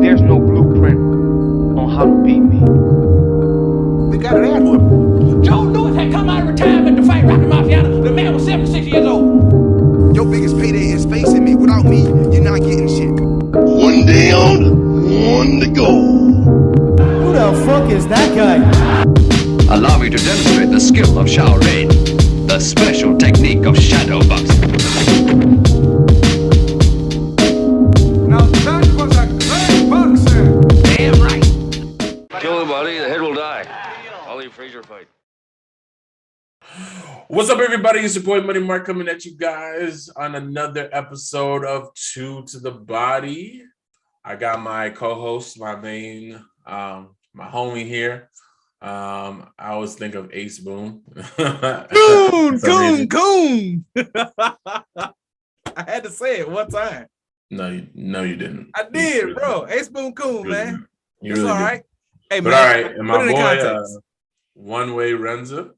There's no blueprint on how to beat me. They got an ad whip. Joe Louis had come out of retirement to fight Rocky Marciano. The man was 76 years old. Your biggest payday is facing me. Without me, you're not getting shit. One down, one to go. Who the fuck is that guy? Allow me to demonstrate the skill of Shaolin, the special technique of shadow boxing. Now that was a great boxer. Damn right. Kill him, buddy. The head will die. I'll leave Frazier fight. What's up, everybody? It's your boy Money Mark coming at you guys on another episode of Two to the Body. I got my co-host, my main, my homie here. I always think of Ace Boone. Coon. I had to say it one time. No, you didn't. I did, bro. Ace Boone Coon, man. You It's really all did. right. Hey, But man. all right, and my put it in boy, context. One Way Renzo.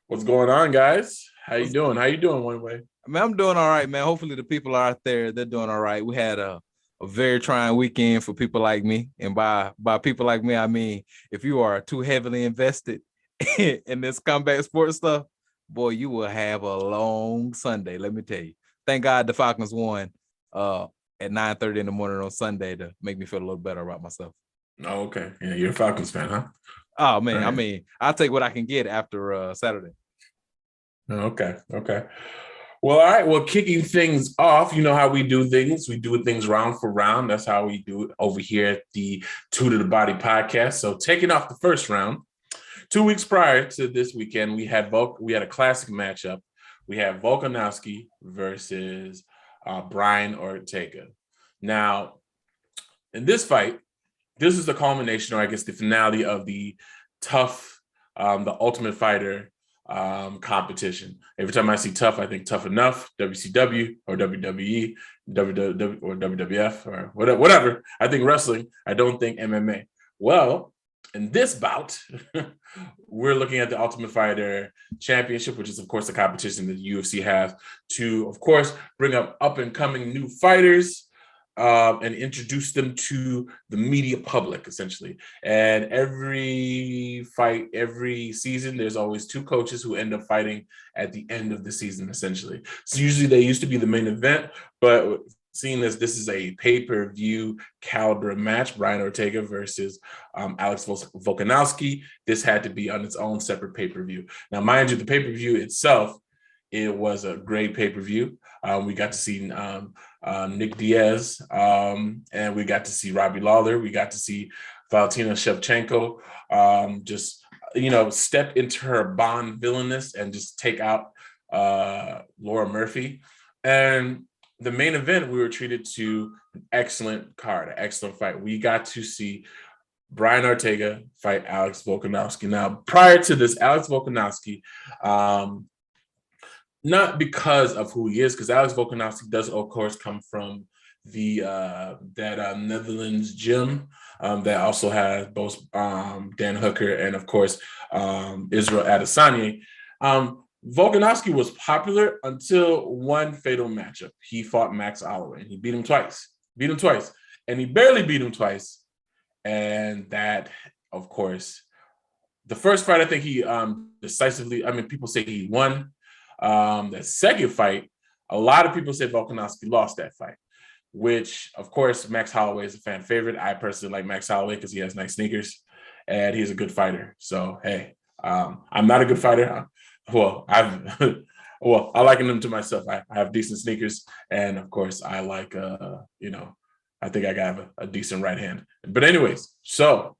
What's going on, guys? How you doing? One Way? Man, I'm doing all right, man. Hopefully the people out there, they're doing all right. We had a very trying weekend for people like me. And by people like me, I mean, if you are too heavily invested in this combat sports stuff, boy, you will have a long Sunday, let me tell you. Thank God the Falcons won at 9:30 in the morning on Sunday to make me feel a little better about myself. Oh, okay. Yeah, you're a Falcons fan, huh? Oh, man, Right. I mean, I'll take what I can get after Saturday. Okay. Well, all right. Well, kicking things off, you know how we do things. We do things round for round. That's how we do it over here at the Two to the Body podcast. So taking off the first round, 2 weeks prior to this weekend, we had a classic matchup. We had Volkanowski versus Brian Ortega. Now, in this fight, this is the culmination, or I guess the finale of the the Ultimate Fighter competition. Every time I see Tough, I think Tough Enough, WCW or WWE, WWF or WWF or whatever. I think wrestling. I don't think MMA. Well, in this bout, we're looking at the Ultimate Fighter Championship, which is, of course, the competition that the UFC has to, of course, bring up and coming new fighters. And introduce them to the media public, essentially. And every fight, every season, there's always two coaches who end up fighting at the end of the season, essentially. So usually they used to be the main event, but seeing as this is a pay-per-view caliber match, Brian Ortega versus Alex Volkanowski, this had to be on its own separate pay-per-view. Now, mind you, the pay-per-view itself, it was a great pay-per-view. We got to see Nick Diaz, and we got to see Robbie Lawler. We got to see Valentina Shevchenko step into her Bond villainous and just take out Laura Murphy. And the main event, we were treated to an excellent card, an excellent fight. We got to see Brian Ortega fight Alex Volkanowski. Now, prior to this, Alex Volkanowski, not because of who he is, because Alex Volkanowski does, of course, come from the Netherlands gym that also has both Dan Hooker and, of course, Israel Adesanya. Volkanowski was popular until one fatal matchup. He fought Max Holloway, and he beat him twice. And he barely beat him twice. And that, of course, the first fight, I think he decisively, people say he won. The second fight, a lot of people say Volkanovski lost that fight, which, of course, Max Holloway is a fan favorite. I personally like Max Holloway because he has nice sneakers and he's a good fighter. So, hey, I'm not a good fighter. I liken them to myself. I have decent sneakers, and of course, I like, I think I got a decent right hand. But anyways, so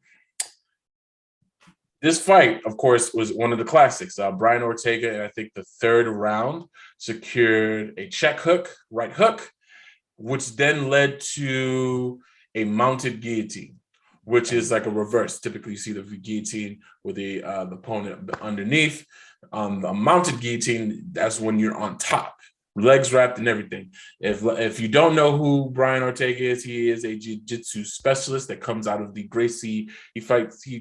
this fight, of course, was one of the classics. Brian Ortega, in I think the third round, secured a check hook, right hook, which then led to a mounted guillotine, which is like a reverse. Typically, you see the guillotine with the opponent underneath. The mounted guillotine, that's when you're on top, legs wrapped and everything. If you don't know who Brian Ortega is, he is a jiu-jitsu specialist that comes out of the Gracie. He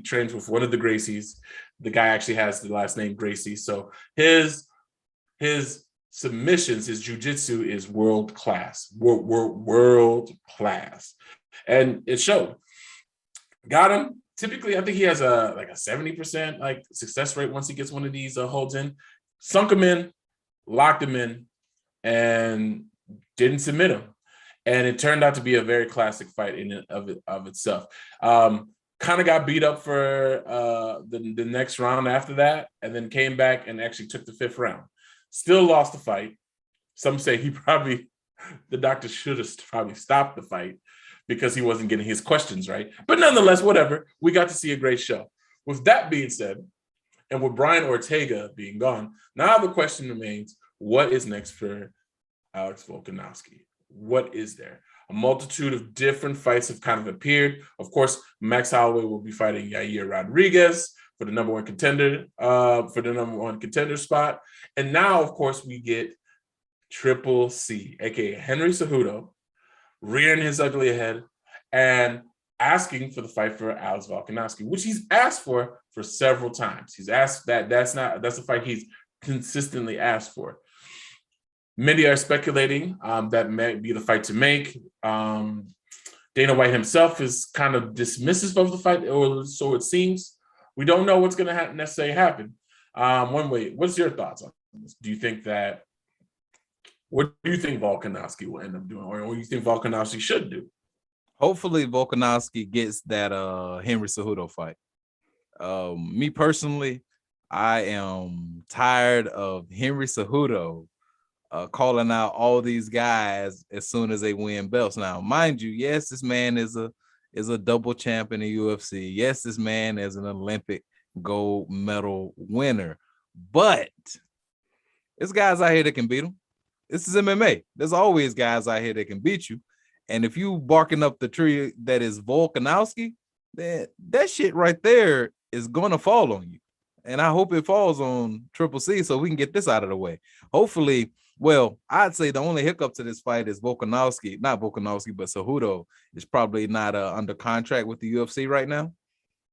trains with one of the Gracies. The guy actually has the last name Gracie. So his submissions, his jiu-jitsu is world class. World class. And it showed. got him. Typically, I think he has a 70% like success rate once he gets one of these holds in. Sunk him in, locked him in, and didn't submit him. And it turned out to be a very classic fight in and of itself. Kind of got beat up for the next round after that, and then came back and actually took the 5th round. Still lost the fight. Some say the doctor should have probably stopped the fight because he wasn't getting his questions right. But nonetheless, whatever. We got to see a great show. With that being said, and with Brian Ortega being gone, now the question remains, what is next for Alex Volkanowski? What is there? A multitude of different fights have kind of appeared. Of course, Max Holloway will be fighting Yair Rodriguez for the number one contender spot. And now, of course, we get Triple C, aka Henry Cejudo, rearing his ugly head and asking for the fight for Alex Volkanowski, which he's asked for several times. He's asked that's a fight he's consistently asked for. Many are speculating that may be the fight to make. Dana White himself is kind of dismissive of the fight, or so it seems. We don't know what's going to necessarily happen. What's your thoughts on this? What do you think Volkanowski will end up doing, or what do you think Volkanowski should do? Hopefully, Volkanowski gets that Henry Cejudo fight. Me personally, I am tired of Henry Cejudo calling out all these guys as soon as they win belts. Now, mind you, yes, this man is a double champ in the UFC. Yes, this man is an Olympic gold medal winner. But there's guys out here that can beat him. This is MMA. There's always guys out here that can beat you. And if you barking up the tree that is Volkanowski, then that shit right there is going to fall on you. And I hope it falls on Triple C so we can get this out of the way. Hopefully, well, I'd say the only hiccup to this fight is not Volkanowski, but Cejudo is probably not under contract with the UFC right now.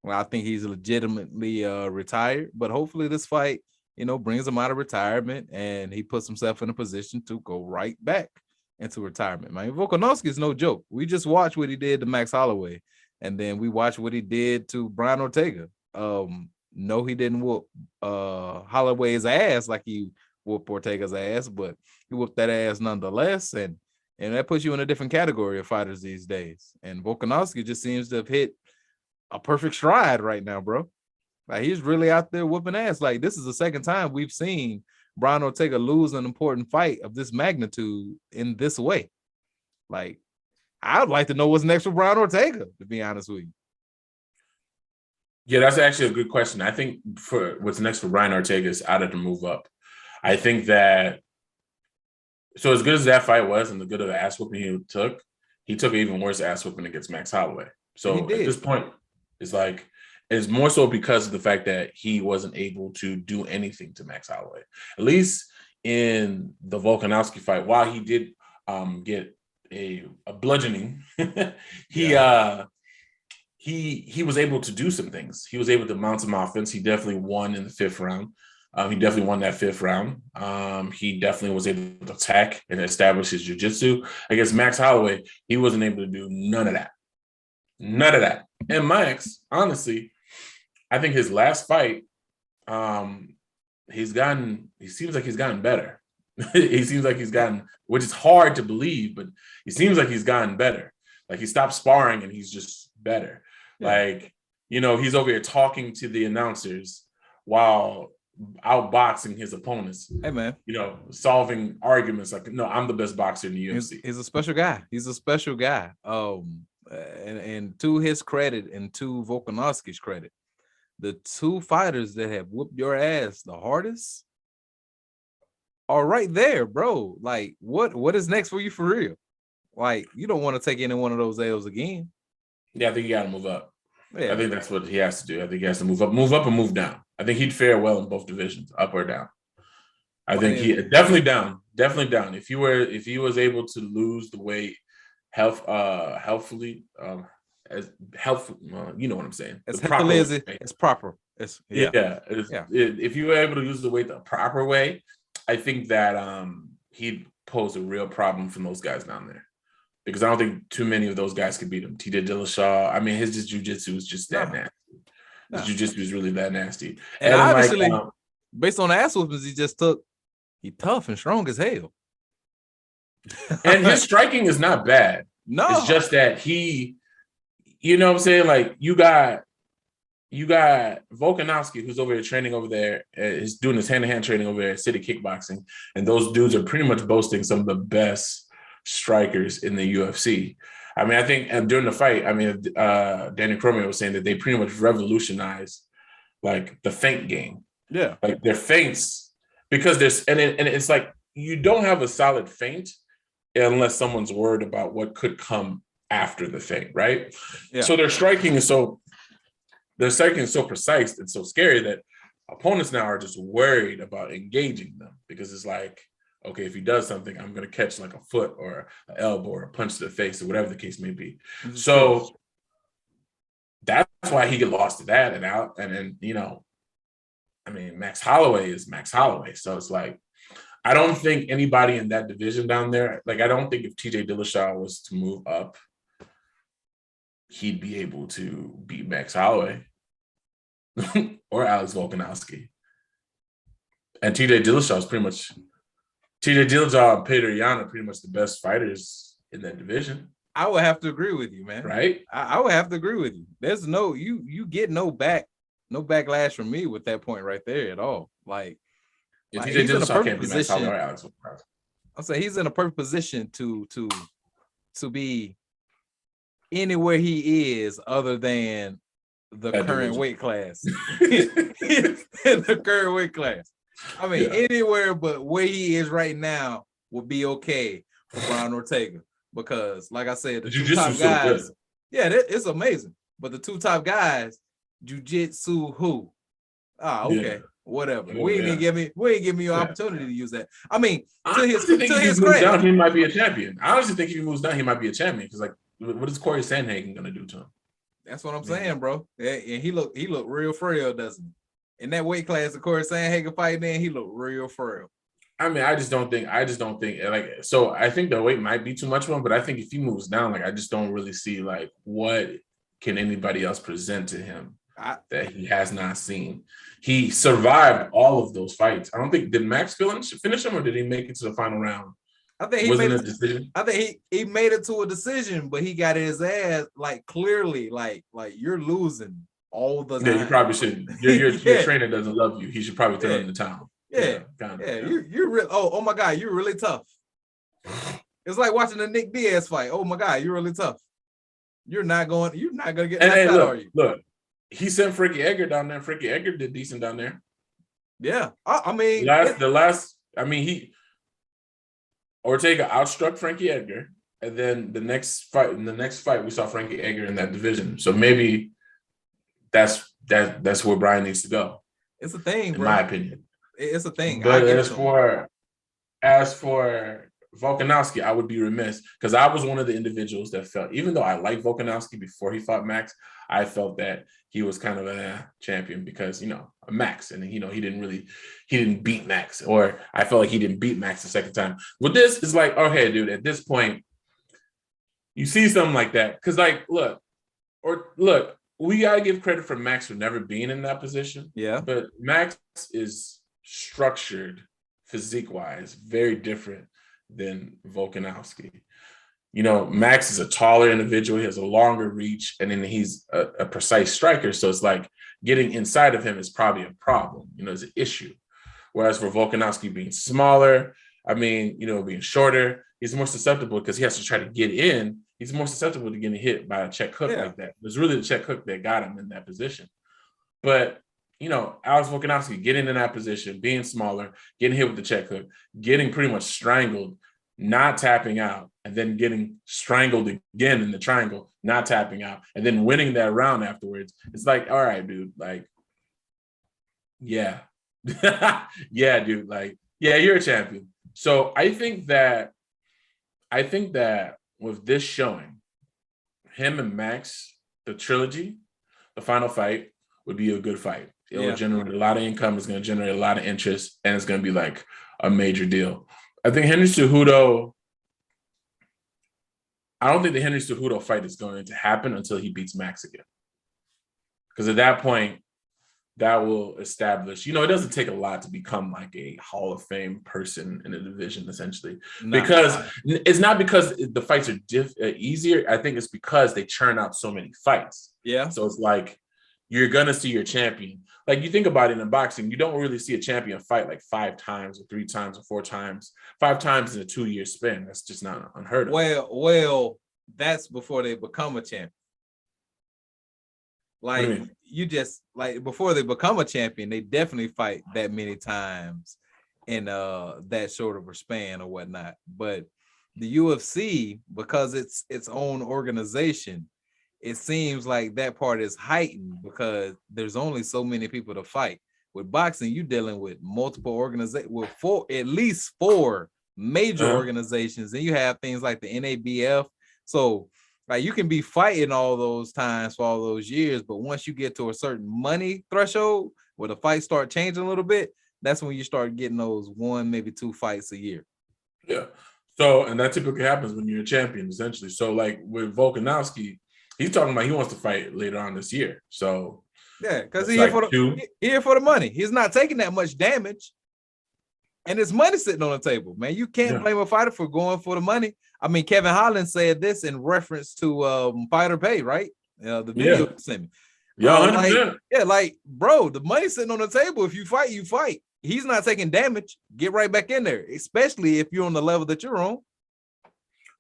Well, I think he's legitimately retired, but hopefully this fight, brings him out of retirement and he puts himself in a position to go right back into retirement. Man, Volkanovski is no joke. We just watched what he did to Max Holloway, and then we watched what he did to Brian Ortega. No, he didn't whoop Holloway's ass like he whooped Ortega's ass, but he whooped that ass nonetheless, and that puts you in a different category of fighters these days. And Volkanovski just seems to have hit a perfect stride right now, bro. Like, he's really out there whooping ass. Like, this is the second time we've seen Brian Ortega lose an important fight of this magnitude in this way. Like, I'd like to know what's next for Brian Ortega, to be honest with you. Yeah, that's actually a good question. I think for what's next for Brian Ortega is out of the move up. I think that, so as good as that fight was and the good of the ass whooping he took an even worse ass whooping against Max Holloway. So at this point, it's more so because of the fact that he wasn't able to do anything to Max Holloway. At least in the Volkanovski fight, while he did get a bludgeoning, he was able to do some things. He was able to mount some offense. He definitely won in the 5th round. He definitely won that 5th round. He definitely was able to attack and establish his jiu-jitsu. Against Max Holloway, he wasn't able to do none of that. None of that. And Max, honestly, I think his last fight, he seems like he's gotten better. He seems like he's gotten, which is hard to believe, but he seems like he's gotten better. Like, he stopped sparring and he's just better. Yeah. Like, he's over here talking to the announcers while outboxing his opponents. Hey, man. Solving arguments like, no, I'm the best boxer in the UFC. He's a special guy. He's a special guy. And to his credit and to Volkanovski's credit, the two fighters that have whooped your ass the hardest are right there, bro. Like, what is next for you for real? Like, you don't want to take any one of those L's again. Yeah, I think you got to move up. Yeah. I think that's what he has to do. I think he has to move up and move down. I think he'd fare well in both divisions, up or down. I think he definitely down. If he was able to lose the weight healthfully, as helpful, you know what I'm saying. As healthily as it's proper. If you were able to lose the weight the proper way, I think that he'd pose a real problem for those guys down there. because I don't think too many of those guys could beat him. TJ Dillashaw, I mean, his jiu-jitsu is just that nasty. His jiu-jitsu is really that nasty. And obviously, based on the ass whoopings he just took, he tough and strong as hell. And his striking is not bad. No. It's just that he, you know what I'm saying? Like, you got Volkanowski, who's over here training over there, is doing his hand-to-hand training over there at City Kickboxing. And those dudes are pretty much boasting some of the best strikers in the UFC. I mean, I think during the fight, I mean, Danny Cormier was saying that they pretty much revolutionized like the feint game. Yeah. Like their feints, because there's, and it's like, you don't have a solid feint unless someone's worried about what could come after the feint, right? Yeah. So their striking is so precise and so scary that opponents now are just worried about engaging them, because it's like, okay, if he does something, I'm going to catch like a foot or an elbow or a punch to the face or whatever the case may be. So that's why he get lost to that and out. And then, you know, I mean, Max Holloway is Max Holloway. So it's like, I don't think anybody in that division down there, like, I don't think if TJ Dillashaw was to move up, he'd be able to beat Max Holloway or Alex Volkanowski. And TJ Dillashaw is pretty much, TJ Dillashaw and Peter Yan are pretty much the best fighters in that division. I would have to agree with you, man. Right? I would have to agree with you. There's no, you get no backlash from me with that point right there at all. Like, if TJ Dillashaw can't be Max Holloway or Alex Volkanowski. I'll say he's in a perfect position to be anywhere he is other than the current weight class. The current weight class. I mean, anywhere but where he is right now would be okay for Brian Ortega, because, like I said, the two top guys, it's amazing. But the two top guys, jiu-jitsu who? Okay, whatever. We ain't give me an opportunity to use that. I mean, to his credit, he might be a champion. I honestly think if he moves down, he might be a champion, because, like, what is Corey Sandhagen gonna do to him? That's what I'm saying, bro. And he look real frail, doesn't he? In that weight class, of course, Sandhagen fighting in, he looked real frail. I mean, I just don't think, like, so I think the weight might be too much for him, but I think if he moves down, like, I just don't really see, like, what can anybody else present to him that he has not seen. He survived all of those fights. I don't think, did Max finish him, or did he make it to the final round? I think he made a decision. I think he made it to a decision, but he got his ass, like, clearly, like you're losing all the time. Yeah, you probably shouldn't. Your trainer doesn't love you. He should probably throw in the towel. You're real. Oh my God, you're really tough. It's like watching the Nick Diaz fight. Oh my God, you're really tough. You're not gonna get knocked out, are you? Look, he sent Frankie Edgar down there. Frankie Edgar did decent down there. Yeah, I mean, Ortega outstruck Frankie Edgar, and then the next fight we saw Frankie Edgar in that division. So maybe that's where Brian needs to go. It's a thing, bro. In my opinion. It's a thing. But as for Volkanowski, I would be remiss, because I was one of the individuals that felt, even though I liked Volkanowski before he fought Max, I felt that he was kind of a champion because, you know, Max, and, you know, he didn't beat Max, or I felt like he didn't beat Max the second time. With this, it's like, okay, dude, at this point, you see something like that, because, like, look, we gotta give credit for Max for never being in that position. Yeah, but Max is structured physique-wise very different than Volkanowski. You know, Max is a taller individual. He has a longer reach, and then he's a precise striker. So it's like getting inside of him is probably a problem, you know, it's an issue. Whereas for Volkanowski being smaller, I mean, you know, being shorter, he's more susceptible because he has to try to get in. He's more susceptible to getting hit by a check hook like that. It was really the check hook that got him in that position. But, you know, Alex Volkanowski getting in that position, being smaller, getting hit with the check hook, getting pretty much strangled, not tapping out, and then getting strangled again in the triangle, not tapping out, and then winning that round afterwards. It's like, all right, dude, like, yeah. Yeah, dude, like, yeah, you're a champion. So I think that with this showing, him and Max, the trilogy, the final fight would be a good fight. It will generate a lot of income. It's going to generate a lot of interest, and it's going to be like a major deal. I think Henry Cejudo, I don't think the Henry Cejudo fight is going to happen until he beats Max again. Because at that point, that will establish, it doesn't take a lot to become like a Hall of Fame person in a division, essentially. Because it's not because the fights are easier. I think it's because they churn out so many fights. Yeah. So it's like you're going to see your champion. Like you think about it in boxing, you don't really see a champion fight like 5 times or 3 times or 4 times, 5 times in a 2-year span. That's just not unheard of. Well, that's before they become a champion. Like you just like before they become a champion, they definitely fight that many times in that short of a span or whatnot. But the UFC, because it's its own organization, it seems like that part is heightened because there's only so many people to fight. With boxing, you're dealing with multiple organizations, with at least 4 major organizations. Then you have things like the NABF. So like you can be fighting all those times for all those years, but once you get to a certain money threshold where the fights start changing a little bit, that's when you start getting those 1, maybe 2 fights a year. Yeah. So, and that typically happens when you're a champion, essentially. So like with Volkanowski, he's talking about he wants to fight later on this year. So yeah, because he's here for the money. He's not taking that much damage. And it's money sitting on the table, man. You can't blame a fighter for going for the money. I mean, Kevin Holland said this in reference to fighter pay, right? The video you sent me. Yeah, like, bro, the money's sitting on the table. If you fight, you fight. He's not taking damage. Get right back in there, especially if you're on the level that you're on.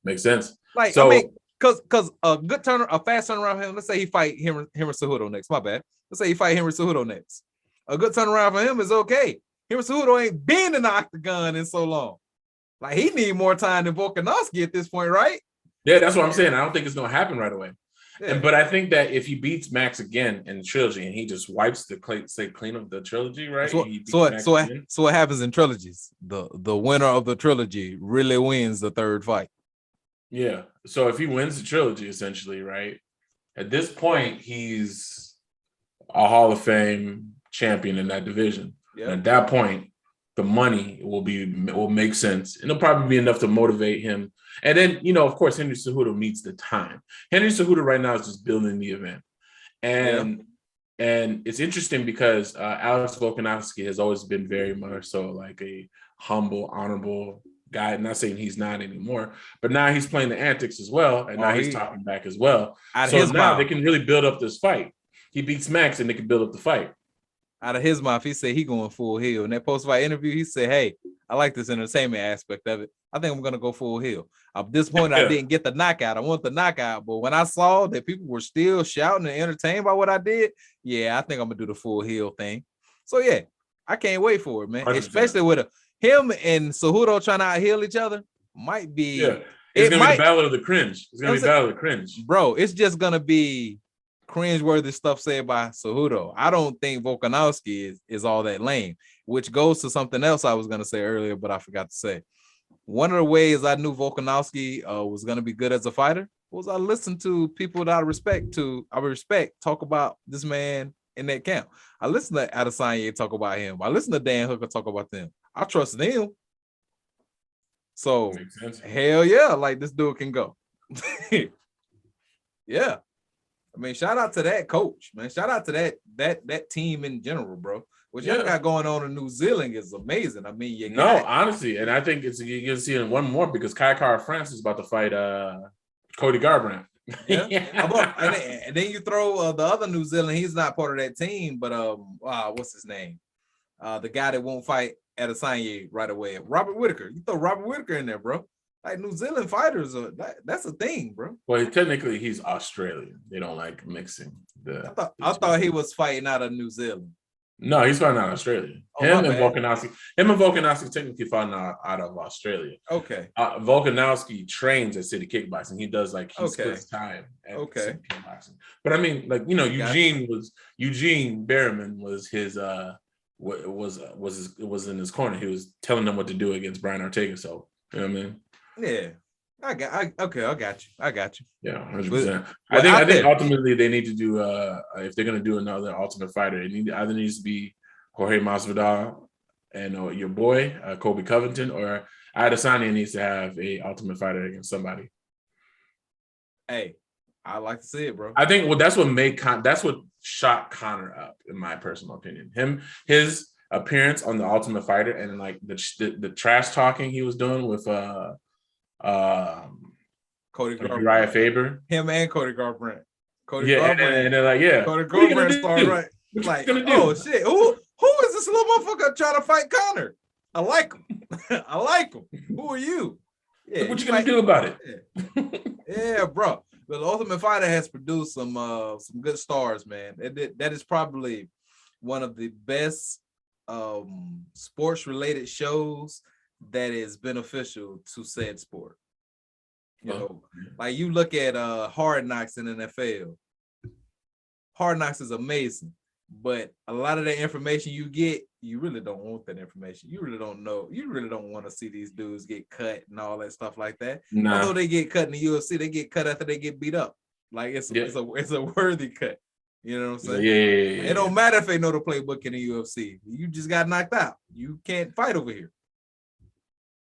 Makes sense. Like, so, I mean, because a fast turnaround for him. Let's say he fight Henry Cejudo next. My bad. Let's say he fight Henry Cejudo next. A good turnaround for him is okay. Henry Cejudo ain't been in the octagon in so long. Like he need more time than Volkanovski at this point, right? Yeah, that's what I'm saying. I don't think it's gonna happen right away. Yeah. But I think that if he beats Max again in the trilogy and he just wipes the clean up the trilogy, right? So what happens in trilogies? The winner of the trilogy really wins the third fight. Yeah. So if he wins the trilogy, essentially, right? At this point, he's a Hall of Fame champion in that division. Yep. And at that point, the money will make sense. And it'll probably be enough to motivate him. And then, of course, Henry Cejudo needs the time. Henry Cejudo right now is just building the event. And it's interesting because Alex Volkanovski has always been very much so like a humble, honorable guy. I'm not saying he's not anymore, but now he's playing the antics as well. And now he's talking back as well. So now they can really build up this fight. He beats Max and they can build up the fight. Out of his mouth, he said he going full heel. In that post-fight interview, he said, hey, I like this entertainment aspect of it. I think I'm going to go full heel. At this point, I didn't get the knockout. I want the knockout. But when I saw that people were still shouting and entertained by what I did, I think I'm going to do the full heel thing. So, I can't wait for it, man. 100%. Especially with him and Cejudo trying to out-heel each other. Might be. Yeah. It's going to be the battle of the cringe. It's going to be battle of the cringe. Bro, it's just going to be cringeworthy stuff said by Cejudo. I don't think Volkanovski is all that lame, which goes to something else I was going to say earlier, but I forgot to say. One of the ways I knew Volkanovski was going to be good as a fighter was I listened to people that I respect talk about this man in that camp. I listened to Adesanya talk about him. I listened to Dan Hooker talk about them. I trust them. So hell yeah, like this dude can go. Yeah. I mean, shout out to that coach, man. Shout out to that team in general, bro. What y'all got going on in New Zealand is amazing. I mean, honestly, and I think you're gonna see it in one more because Kai Kara France is about to fight Cody Garbrandt. Yeah. And then you throw the other New Zealand. He's not part of that team, but what's his name? The guy that won't fight Adesanya right away, Robert Whittaker. You throw Robert Whittaker in there, bro. Like New Zealand fighters, that's a thing, bro. Well, technically, he's Australian. They don't like mixing I thought he was fighting out of New Zealand. No, he's fighting out of Australia. Him and Volkanovski technically fighting out of Australia. Okay. Volkanovski trains at City Kickboxing. He does he splits time at City Kickboxing. But I mean, Eugene Berriman was his was in his corner. He was telling them what to do against Brian Ortega. So you know what I mean. Yeah, I got you. Yeah, 100%. I think ultimately they need to do if they're gonna do another Ultimate Fighter, it either needs to be Jorge Masvidal and your boy Kobe Covington, or Adesanya needs to have a Ultimate Fighter against somebody. Hey, I like to see it, bro. I think that's what shot Conor up, in my personal opinion. His appearance on the Ultimate Fighter, and like the trash talking he was doing with Cody Uriah Faber. Him and Cody Garbrandt. And they're like, yeah. Cody Garbrandt started right. What Like, you gonna do? oh shit, who is this little motherfucker trying to fight Conor? I like him. I like him. Who are you? Yeah, what you gonna do about it? Yeah, bro. The Ultimate Fighter has produced some good stars, man. That is probably one of the best sports related shows that is beneficial to said sport. You know, like you look at Hard Knocks in the NFL. Hard Knocks is amazing, but a lot of the information you get, you really don't want that information. You really don't know. You really don't want to see these dudes get cut and all that stuff like that. Nah. Although they get cut in the UFC, they get cut after they get beat up. Like it's a worthy cut. You know what I'm saying? Yeah. It don't matter if they know the playbook in the UFC. You just got knocked out. You can't fight over here.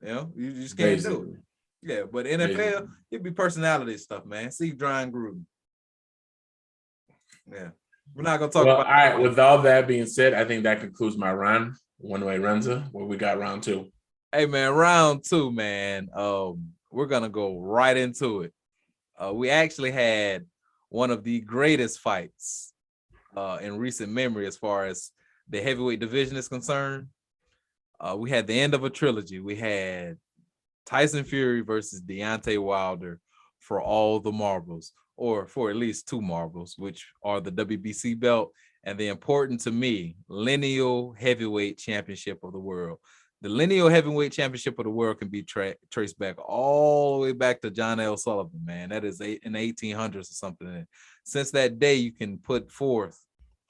You know, you just can't do it. Yeah, but NFL, it'd be personality stuff, man. See Brian Gruden. Yeah. We're not gonna talk about. All right. With all that being said, I think that concludes my run. One way Renzo, where we got round 2. Hey man, round 2, man. We're gonna go right into it. We actually had one of the greatest fights in recent memory as far as the heavyweight division is concerned. We had the end of a trilogy. We had Tyson Fury versus Deontay Wilder for all the marbles, or for at least 2 marbles, which are the WBC belt and the important to me lineal heavyweight championship of the world. The lineal heavyweight championship of the world can be traced back all the way back to John L. Sullivan, man. That is in the 1800s or something. And since that day, you can put forth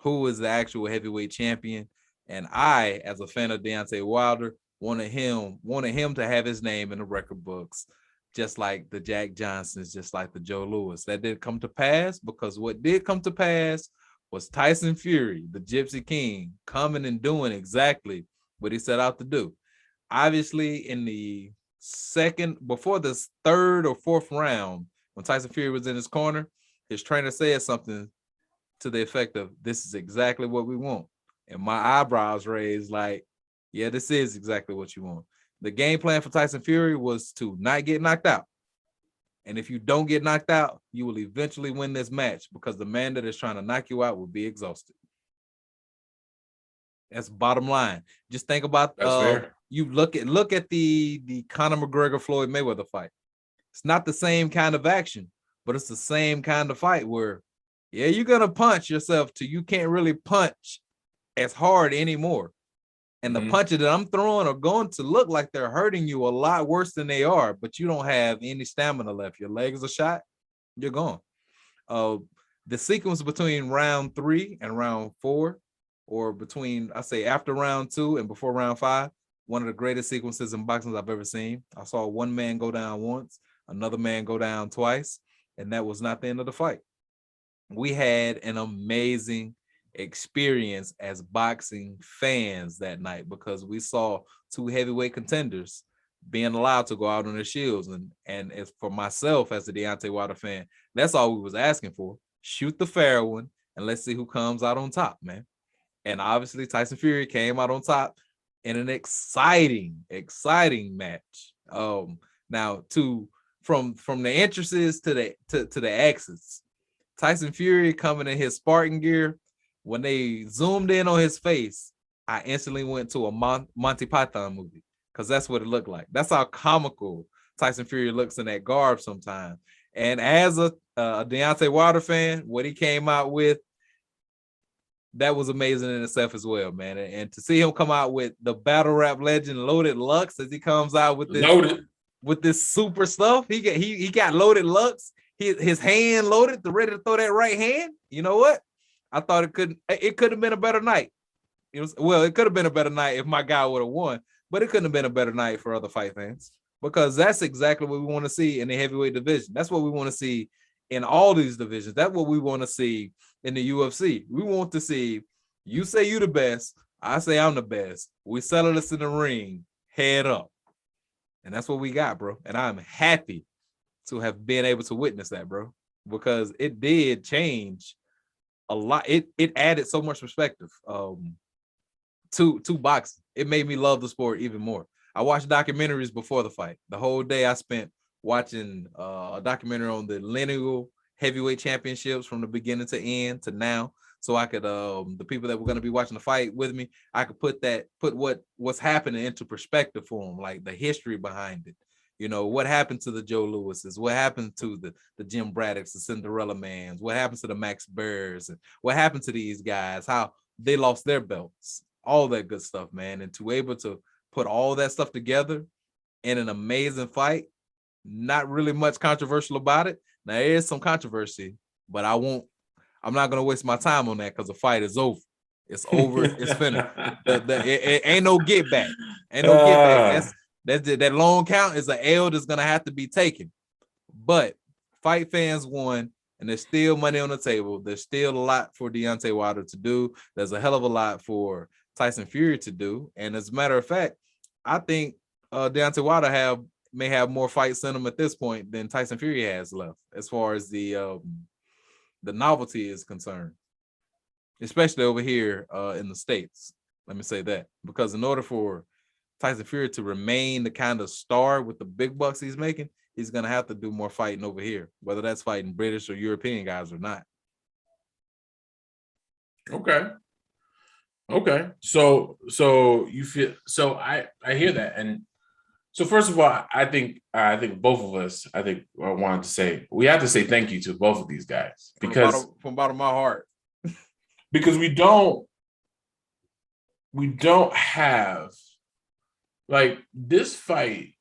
who is the actual heavyweight champion. And I, as a fan of Deontay Wilder, wanted him to have his name in the record books, just like the Jack Johnsons, just like the Joe Louis. That didn't come to pass, because what did come to pass was Tyson Fury, the Gypsy King, coming and doing exactly what he set out to do. Obviously, in the before the 3rd or 4th round, when Tyson Fury was in his corner, his trainer said something to the effect of, "This is exactly what we want." And my eyebrows raised like, yeah, this is exactly what you want. The game plan for Tyson Fury was to not get knocked out. And if you don't get knocked out, you will eventually win this match, because the man that is trying to knock you out will be exhausted. That's bottom line. Just think about you look at the Conor McGregor Floyd Mayweather fight. It's not the same kind of action, but it's the same kind of fight where, yeah, you're gonna punch yourself till you can't really punch as hard anymore. And the punches that I'm throwing are going to look like they're hurting you a lot worse than they are, but you don't have any stamina left. Your legs are shot, you're gone. The sequence between round 3 and round 4, or between, I say, after round 2 and before round 5, one of the greatest sequences in boxing I've ever seen. I saw one man go down once, another man go down twice, and that was not the end of the fight. We had an amazing experience as boxing fans that night, because we saw 2 heavyweight contenders being allowed to go out on their shields. And as for myself, as a Deontay Wilder fan, that's all we was asking for. Shoot the fair one, and let's see who comes out on top, man. And obviously Tyson Fury came out on top in an exciting match. Now from the entrances to the exits, Tyson Fury coming in his Spartan gear. When they zoomed in on his face, I instantly went to a Monty Python movie, because that's what it looked like. That's how comical Tyson Fury looks in that garb sometimes. And as a Deontay Wilder fan, what he came out with, that was amazing in itself as well, man. And to see him come out with the battle rap legend Loaded Lux, as he comes out with this super stuff, he got Loaded Lux, his hand loaded, ready to throw that right hand. You know what? I thought it could have been a better night. It could have been a better night if my guy would have won, but it couldn't have been a better night for other fight fans, because that's exactly what we want to see in the heavyweight division. That's what we want to see in all these divisions. That's what we want to see in the UFC. We want to see you say you the best, I say I'm the best. We settle this in the ring, head up. And that's what we got, bro. And I'm happy to have been able to witness that, bro. because it did change a lot. It added so much perspective to boxing. It made me love the sport even more. I watched documentaries before the fight. The whole day I spent watching a documentary on the lineal heavyweight championships from the beginning to end to now. So I could the people that were going to be watching the fight with me, I could put what's happening into perspective for them, like the history behind it. You know, what happened to the Joe Lewises, what happened to the Jim Braddocks, the Cinderella Mans, what happened to the Max Bears, and what happened to these guys, how they lost their belts, all that good stuff, man. And to be able to put all that stuff together in an amazing fight, not really much controversial about it. Now, there is some controversy, but I'm not going to waste my time on that because the fight is over. It's over. It's finished. It ain't no get back. Ain't no get back. That long count is an L that's going to have to be taken. But fight fans won, and there's still money on the table. There's still a lot for Deontay Wilder to do. There's a hell of a lot for Tyson Fury to do. And as a matter of fact, I think Deontay Wilder may have more fights in him at this point than Tyson Fury has left, as far as the novelty is concerned, especially over here in the States. Let me say that, because in order for Tyson Fury to remain the kind of star with the big bucks he's making, he's going to have to do more fighting over here, whether that's fighting British or European guys or not. Okay. So you feel, so I hear that. And so first of all, I think both of us, I wanted to say, we have to say thank you to both of these guys, because from the bottom of my heart, because we don't have, like, this fight,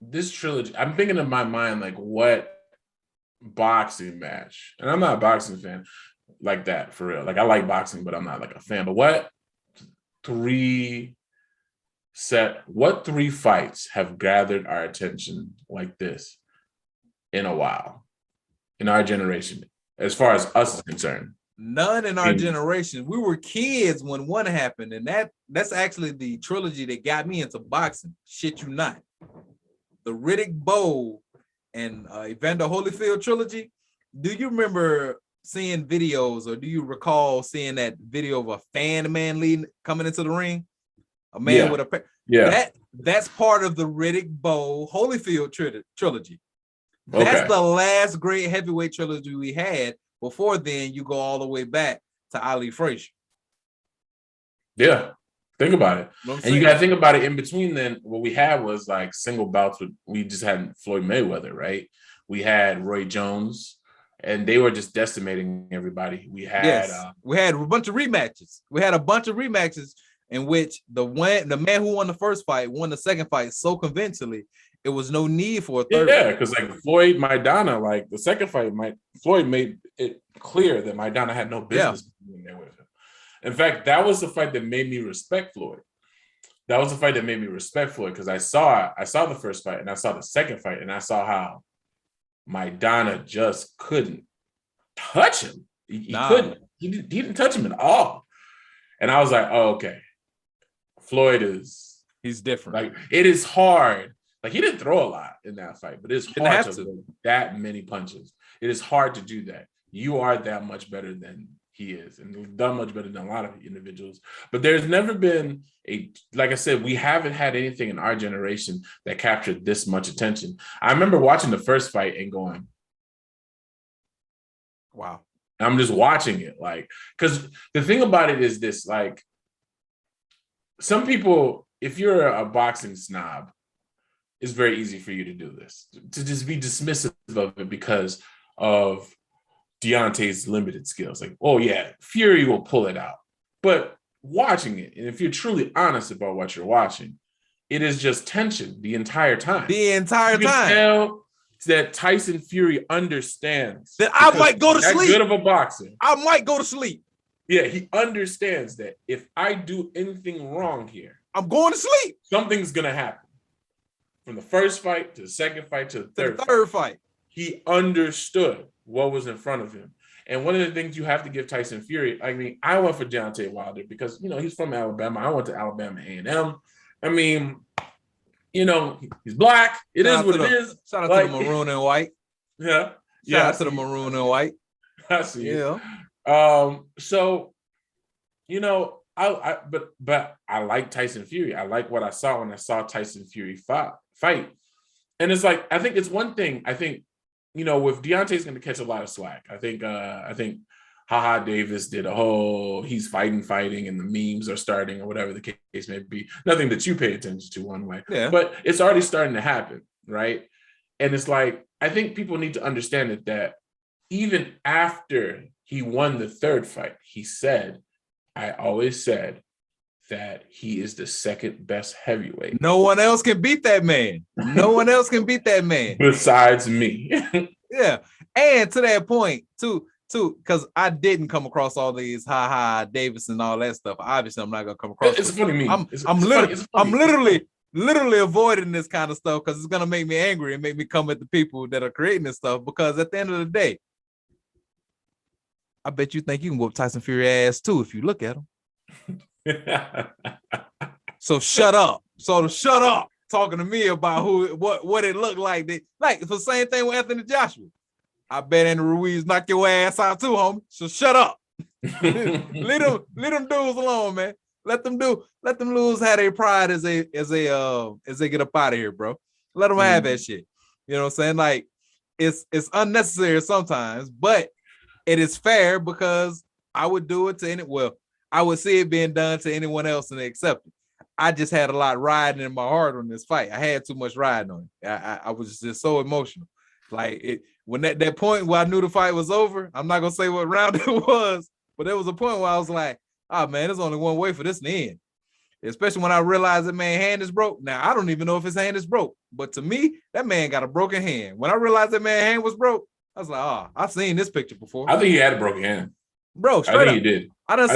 this trilogy. I'm thinking in my mind, like, what boxing match, and I'm not a boxing fan like that, for real. Like, I like boxing, but I'm not like a fan. But what three fights have gathered our attention like this in a while, in our generation, as far as us is concerned? None in our generation. We were kids when one happened, and that's actually the trilogy that got me into boxing. Shit you not. The Riddick Bowe and Evander Holyfield trilogy. Do you remember seeing videos, or do you recall seeing that video of a fan man coming into the ring? A man with a that's part of the Riddick Bowe Holyfield trilogy. That's the last great heavyweight trilogy we had. Before then, you go all the way back to Ali Frazier. Yeah, think about it. And you got to think about it. In between then, what we had was like single bouts. We just had Floyd Mayweather, right? We had Roy Jones, and they were just decimating everybody. We had a bunch of rematches. We had a bunch of rematches in which the man who won the first fight won the second fight so convincingly, it was no need for a third. Yeah, because like Floyd Maidana, like the second fight, Floyd made it clear that Maidana had no business being there with him. In fact, that was the fight that made me respect Floyd. Because I saw the first fight and I saw the second fight, and I saw how Maidana just couldn't touch him. He couldn't. He didn't touch him at all. And I was like, oh, okay. He's different. Like, it is hard. Like, he didn't throw a lot in that fight, but it's hard to throw that many punches. It is hard to do that. You are that much better than he is, and he's done much better than a lot of individuals. But there's never been like I said, we haven't had anything in our generation that captured this much attention. I remember watching the first fight and going, wow. I'm just watching it, like, because the thing about it is this, like, some people, if you're a boxing snob, it's very easy for you to do this, to just be dismissive of it because of Deontay's limited skills. Like, oh yeah, Fury will pull it out. But watching it, and if you're truly honest about what you're watching, it is just tension the entire time. You can tell that Tyson Fury understands that I might go to sleep. Good of a boxer. I might go to sleep. Yeah, he understands that if I do anything wrong here, I'm going to sleep. Something's gonna happen. From the first fight to the second fight to the third fight. He understood what was in front of him. And one of the things you have to give Tyson Fury, I mean, I went for Deontay Wilder because, you know, he's from Alabama. I went to Alabama A&M. I mean, you know, he's black. It is what it is. Shout out to the maroon and white. Yeah. Shout out to the maroon and white. I see. Yeah. So, you know, but I like Tyson Fury. I like what I saw when I saw Tyson Fury fight. And it's like, I think it's one thing. I think, you know, with Deontay's going to catch a lot of slack. I think Haha Davis did a whole he's fighting, and the memes are starting or whatever the case may be. Nothing that you pay attention to one way, but it's already starting to happen, right? And it's like, I think people need to understand that even after he won the third fight, he said, I always said that he is the second best heavyweight. No one else can beat that man. No one else can beat that man. Besides me. Yeah. And to that point, too, because I didn't come across all these Haha Davis and all that stuff. Obviously, I'm not gonna come across. It's a funny meme. I'm literally avoiding this kind of stuff because it's gonna make me angry and make me come at the people that are creating this stuff. Because at the end of the day, I bet you think you can whoop Tyson Fury ass too if you look at him. So shut up. So shut up talking to me about what it looked like. Like it's the same thing with Anthony Joshua. I bet Andy Ruiz knock your ass out too, homie. So shut up. Let them dudes alone, man. Let them lose have their pride as they get up out of here, bro. Let them have that shit. You know what I'm saying? Like it's unnecessary sometimes, but it is fair because I would do it to I would see it being done to anyone else and they accept it. I just had a lot riding in my heart on this fight. I had too much riding on it. I was just so emotional. Like when that point where I knew the fight was over, I'm not gonna say what round it was, but there was a point where I was like, oh man, there's only one way for this to end. Especially when I realized that man's hand is broke. Now I don't even know if his hand is broke, but to me, that man got a broken hand. When I realized that man's hand was broke, I was like, I've seen this picture before. I think he had a broken hand. Bro, I think he did. I've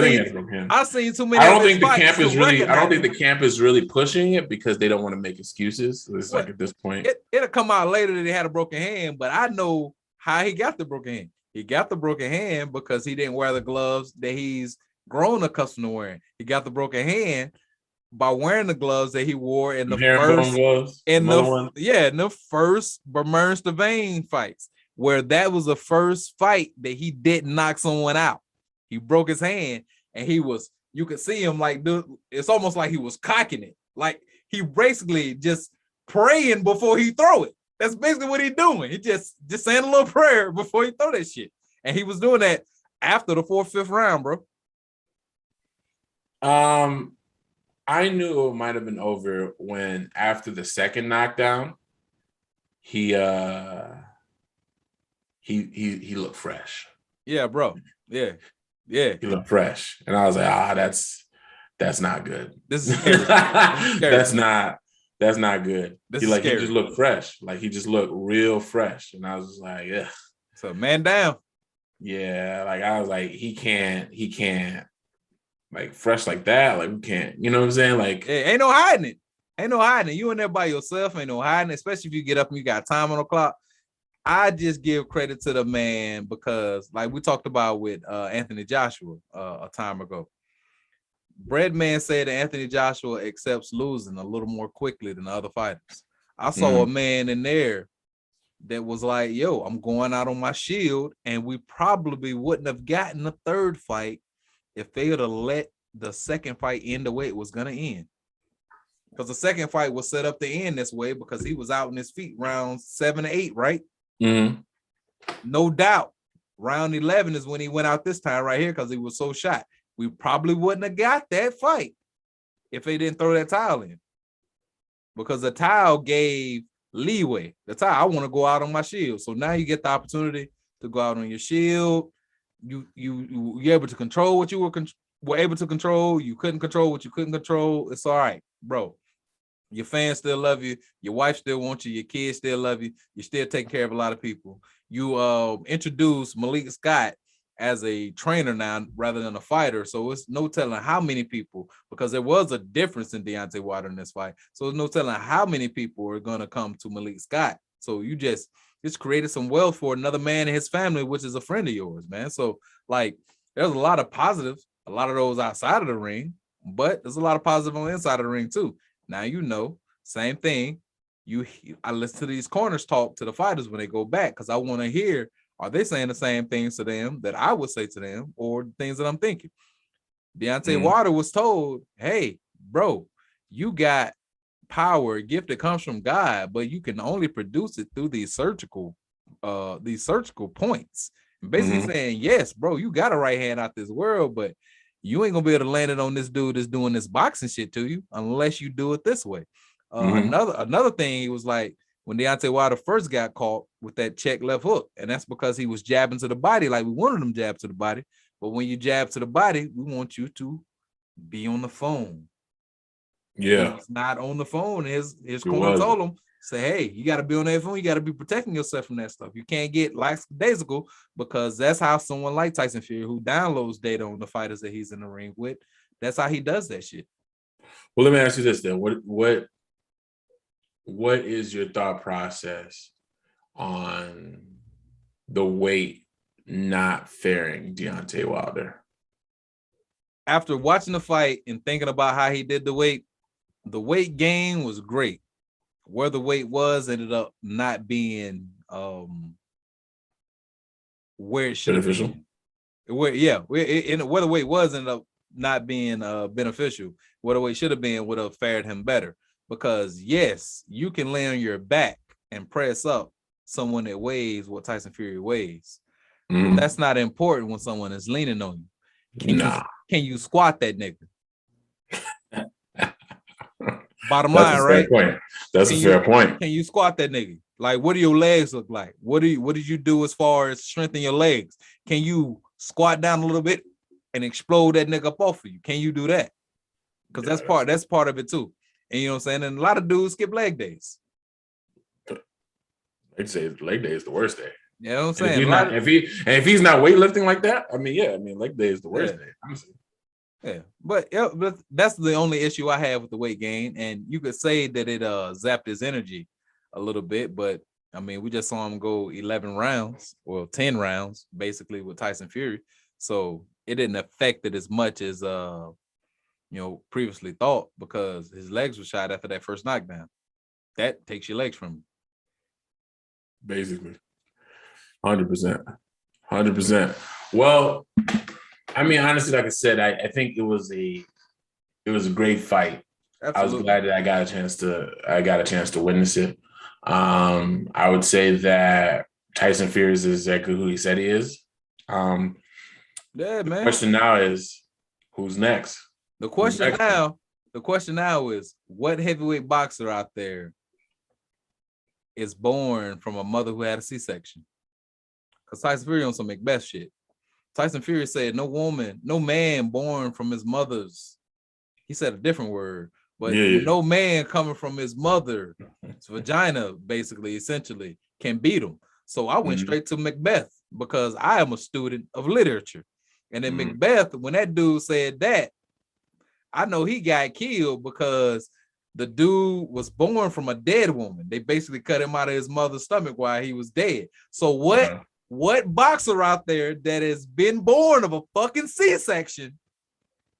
seen too many. I don't think the camp is really pushing it because they don't want to make excuses. It's like at this point. It'll come out later that he had a broken hand, but I know how he got the broken hand. He got the broken hand because he didn't wear the gloves that he's grown accustomed to wearing. He got the broken hand by wearing the gloves that he wore in the first Burns to Vein fights, where that was the first fight that he didn't knock someone out. He broke his hand and you could see him like, dude, it's almost like he was cocking it. Like he basically just praying before he throw it. That's basically what he's doing. He just saying a little prayer before he throw that shit. And he was doing that after the 4th, 5th round, bro. I knew it might have been over when after the second knockdown, he looked fresh. Yeah, bro. Yeah. Yeah. He looked fresh. And I was like, that's not good. This is scary. That's not good. He just looked fresh. Like he just looked real fresh. And I was just like, yeah. So man down. Yeah. Like I was like, he can't like fresh like that. Like we can't, you know what I'm saying? Like ain't no hiding it. Ain't no hiding it. You in there by yourself, ain't no hiding it, especially if you get up and you got time on the clock. I just give credit to the man because, like we talked about with Anthony Joshua a time ago, Breadman said that Anthony Joshua accepts losing a little more quickly than the other fighters. I saw a man in there that was like, yo, I'm going out on my shield, and we probably wouldn't have gotten a third fight if they would have let the second fight end the way it was going to end. Because the second fight was set up to end this way because he was out on his feet round 7 to 8, right? Mm-hmm. No doubt. Round 11 is when he went out this time right here because he was so shot. We probably wouldn't have got that fight if they didn't throw that towel in. Because the towel gave leeway. The towel, I want to go out on my shield. So now you get the opportunity to go out on your shield. You're able to control what you were able to control. You couldn't control what you couldn't control. It's all right, bro. Your fans still love you. Your wife still wants you. Your kids still love you. You're still taking care of a lot of people. You introduced Malik Scott as a trainer now rather than a fighter. So it's no telling how many people, because there was a difference in Deontay Wilder in this fight. So it's no telling how many people are going to come to Malik Scott. So you just created some wealth for another man and his family, which is a friend of yours, man. So like there's a lot of positives, a lot of those outside of the ring, but there's a lot of positive on the inside of the ring too. Now, you know, same thing. I listen to these corners talk to the fighters when they go back because I want to hear Are they saying the same things to them that I would say to them, or the things that I'm thinking? Deontay Wilder was told, hey, bro, you got power, a gift that comes from God, but you can only produce it through these surgical points. And basically saying, yes, bro, you got a right hand out this world, but you ain't gonna be able to land it on this dude that's doing this boxing shit to you unless you do it this way. Another thing, he was like, when Deontay Wilder first got caught with that check left hook, and that's because he was jabbing to the body like we wanted him jab to the body. But when you jab to the body, we want you to be on the phone. Yeah. He's not on the phone. His corner told him, say, hey, you got to be on that phone. You got to be protecting yourself from that stuff. You can't get lackadaisical, because that's how someone like Tyson Fury, who downloads data on the fighters that he's in the ring with, that's how he does that shit. Well, let me ask you this then. What is your thought process on the weight not fairing Deontay Wilder? After watching the fight and thinking about how he did the weight gain was great. Where the weight was ended up not being where it should have been. Where the weight was ended up not being beneficial. Where the weight should have been would have fared him better. Because yes, you can lay on your back and press up someone that weighs what Tyson Fury weighs. That's not important when someone is leaning on you. Can you squat that nigga? Bottom line, right? That's a fair point. Can you squat that nigga? Like, what do your legs look like? What did you do as far as strengthening your legs? Can you squat down a little bit and explode that nigga up off of you? Can you do that? Because that's part of it too. And you know what I'm saying? And a lot of dudes skip leg days. They'd say leg day is the worst day. You know what I'm saying? If he's not weightlifting like that, leg day is the worst day. Honestly. Yeah, but that's the only issue I have with the weight gain. And you could say that it zapped his energy a little bit, but I mean, we just saw him go 11 rounds, or 10 rounds, basically, with Tyson Fury. So it didn't affect it as much as previously thought, because his legs were shot after that first knockdown. That takes your legs from him. Basically. 100%. Well, I mean, honestly, like I said, I think it was a great fight. Absolutely. I was glad that I got a chance to witness it. I would say that Tyson Fury is exactly who he said he is. Yeah, man. The question now is, who's next? The question now is, what heavyweight boxer out there is born from a mother who had a C-section? Because Tyson Fury on some Macbeth shit. Tyson Fury said no man born from his mother's, he said a different word, but no man coming from his mother's vagina, basically, essentially, can beat him. So I went straight to Macbeth, because I am a student of literature. And in Macbeth, when that dude said that, I know he got killed because the dude was born from a dead woman. They basically cut him out of his mother's stomach while he was dead. So what boxer out there that has been born of a fucking C-section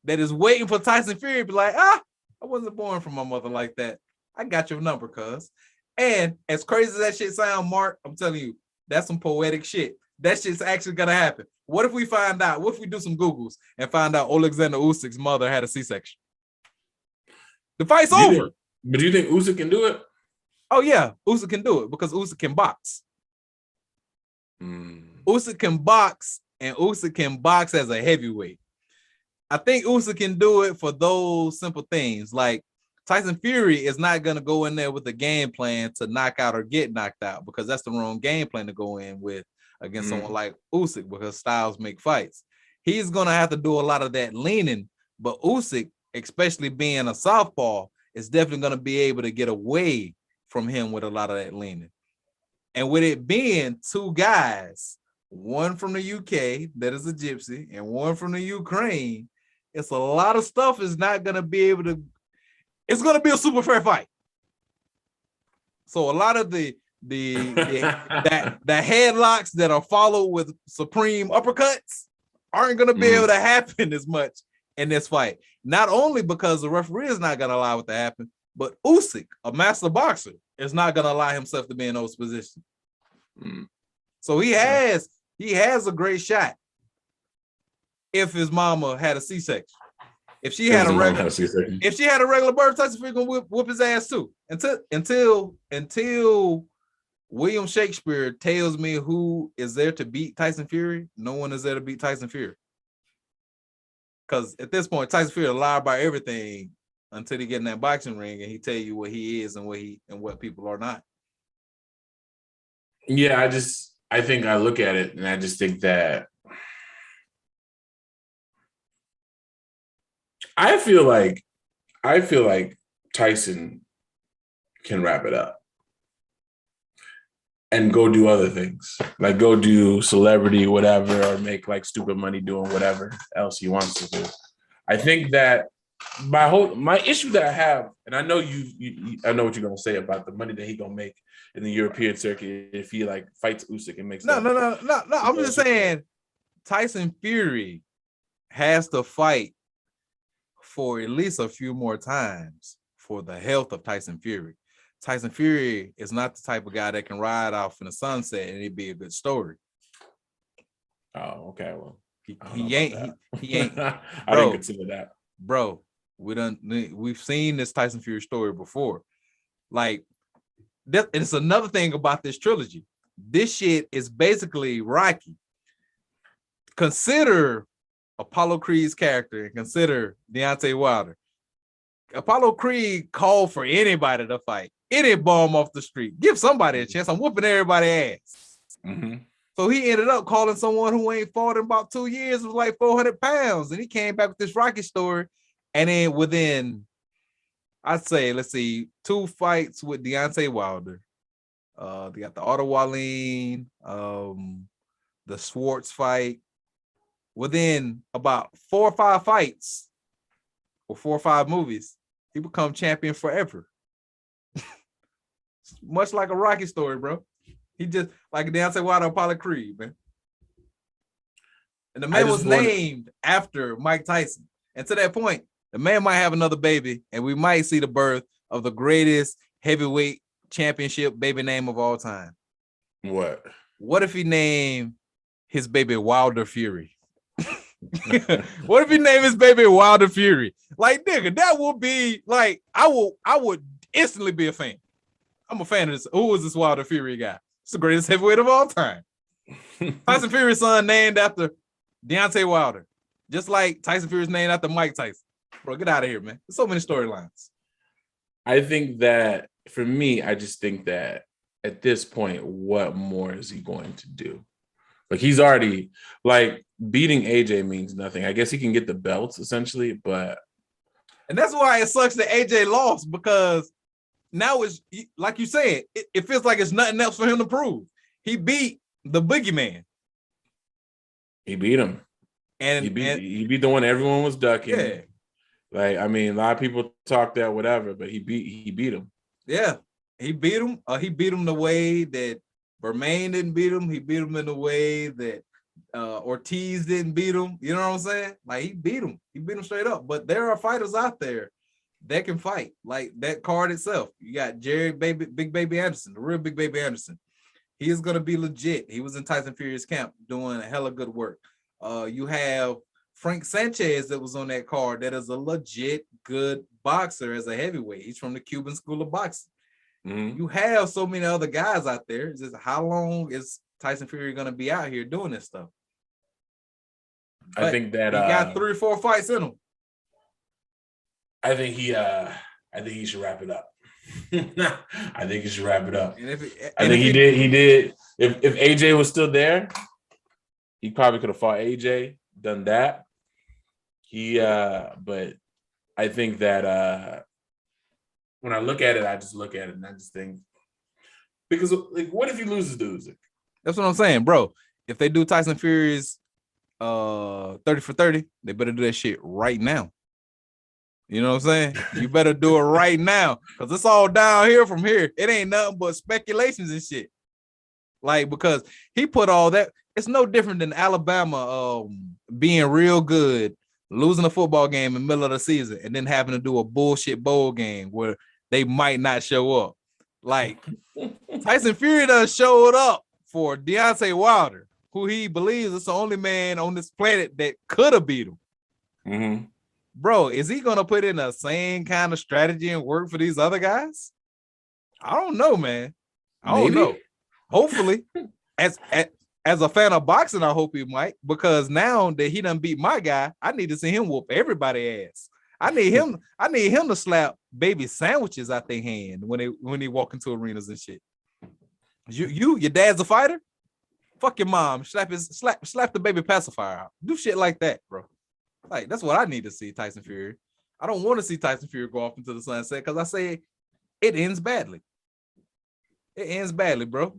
that is waiting for Tyson Fury to be like, I wasn't born from my mother like that. I got your number, cuz. And as crazy as that shit sound, Mark, I'm telling you, that's some poetic shit. That shit's actually gonna happen. What if we find out? What if we do some Googles and find out Alexander Usyk's mother had a C-section? The fight's over. But do you think Usyk can do it? Oh yeah, Usyk can do it, because Usyk can box. Usyk can box, and Usyk can box as a heavyweight. I think Usyk can do it for those simple things. Like, Tyson Fury is not going to go in there with a game plan to knock out or get knocked out, because that's the wrong game plan to go in with against someone like Usyk, because styles make fights. He's going to have to do a lot of that leaning, but Usyk, especially being a southpaw, is definitely going to be able to get away from him with a lot of that leaning. And with it being two guys, one from the UK that is a Gypsy and one from the Ukraine, it's a lot of stuff is not going to be able to, it's going to be a super fair fight. So a lot of the headlocks that are followed with supreme uppercuts aren't going to be able to happen as much in this fight. Not only because the referee is not going to allow it to happen, but Usyk, a master boxer, is not going to allow himself to be in those positions. So he has a great shot if his mama had a C-section. If she had a regular birth, Tyson Fury gonna whip his ass too. Until William Shakespeare tells me who is there to beat Tyson Fury, no one is there to beat Tyson Fury. Because at this point, Tyson Fury lied about everything until he get in that boxing ring and he tell you what he is and what people are not. Yeah, I think I look at it and I just think that I feel like Tyson can wrap it up and go do other things, like go do celebrity, whatever, or make like stupid money doing whatever else he wants to do. I think that my issue that I have, and I know I know what you're gonna say about the money that he gonna make in the European circuit if he like fights Usyk and makes no. I'm just saying Tyson Fury has to fight for at least a few more times for the health of Tyson Fury. Tyson Fury is not the type of guy that can ride off in the sunset and it'd be a good story. Oh, okay. Well, he ain't. I didn't consider that, bro. We've seen this Tyson Fury story before. Like, it's another thing about this trilogy. This shit is basically Rocky. Consider Apollo Creed's character and consider Deontay Wilder. Apollo Creed called for anybody to fight, any bum off the street. Give somebody a chance. I'm whooping everybody's ass. Mm-hmm. So he ended up calling someone who ain't fought in about 2 years, was like 400 pounds. And he came back with this Rocky story. And then within, I'd say, let's see, 2 fights with Deontay Wilder. They got the Otto Wallin, the Schwartz fight. Within about 4 or 5 fights or 4 or 5 movies, he become champion forever. Much like a Rocky story, bro. He just like Deontay Wilder, Apollo Creed, man. And the man was named after Mike Tyson. And to that point, the man might have another baby, and we might see the birth of the greatest heavyweight championship baby name of all time. What? What if he named his baby Wilder Fury? What if he named his baby Wilder Fury? Like, nigga, that would be like, I would instantly be a fan. I'm a fan of this. Who is this Wilder Fury guy? It's the greatest heavyweight of all time. Tyson Fury's son named after Deontay Wilder. Just like Tyson Fury's named after Mike Tyson. Bro, get out of here, man. There's so many storylines. I think that, for me, I just think that at this point, what more is he going to do? Like, he's already, like, beating AJ means nothing. I guess he can get the belts, essentially, but... And that's why it sucks that AJ lost, because now it's, like you said, it feels like it's nothing else for him to prove. He beat the boogeyman. He beat him. And he beat the one everyone was ducking. Yeah. Like, I mean, a lot of people talk that whatever, but he beat him. Yeah, he beat him. He beat him the way that Bermain didn't beat him. He beat him in the way that Ortiz didn't beat him. You know what I'm saying? Like, he beat him. He beat him straight up. But there are fighters out there that can fight. Like that card itself. You got Big Baby Anderson, the real Big Baby Anderson. He is going to be legit. He was in Tyson Fury's camp doing a hella good work. You have Frank Sanchez that was on that card that is a legit good boxer as a heavyweight. He's from the Cuban School of Boxing. Mm-hmm. You have so many other guys out there. It's just, how long is Tyson Fury going to be out here doing this stuff? But I think that he got 3 or 4 fights in him. I think he should wrap it up. I think he should wrap it up. I think he did. If AJ was still there, he probably could have fought AJ, done that. But I think that when I look at it, I just look at it and I just think, because like, what if he loses to Usyk? That's what I'm saying, bro. If they do Tyson Fury's 30 for 30, they better do that shit right now. You know what I'm saying? You better do it right now, because it's all downhill from here. It ain't nothing but speculations and shit. Like, because he put all that, it's no different than Alabama being real good, losing a football game in the middle of the season, and then having to do a bullshit bowl game where they might not show up. Like, Tyson Fury done showed up for Deontay Wilder, who he believes is the only man on this planet that could have beat him. Mm-hmm. Bro, is he gonna put in the same kind of strategy and work for these other guys? I don't know, man. I don't know. Hopefully, as a fan of boxing, I hope he might, because now that he done beat my guy, I need to see him whoop everybody ass. I need him to slap baby sandwiches out their hand when they walk into arenas and shit. Your dad's a fighter? Fuck your mom. Slap the baby pacifier out. Do shit like that, bro. Like, that's what I need to see, Tyson Fury. I don't want to see Tyson Fury go off into the sunset because I say it ends badly. It ends badly, bro.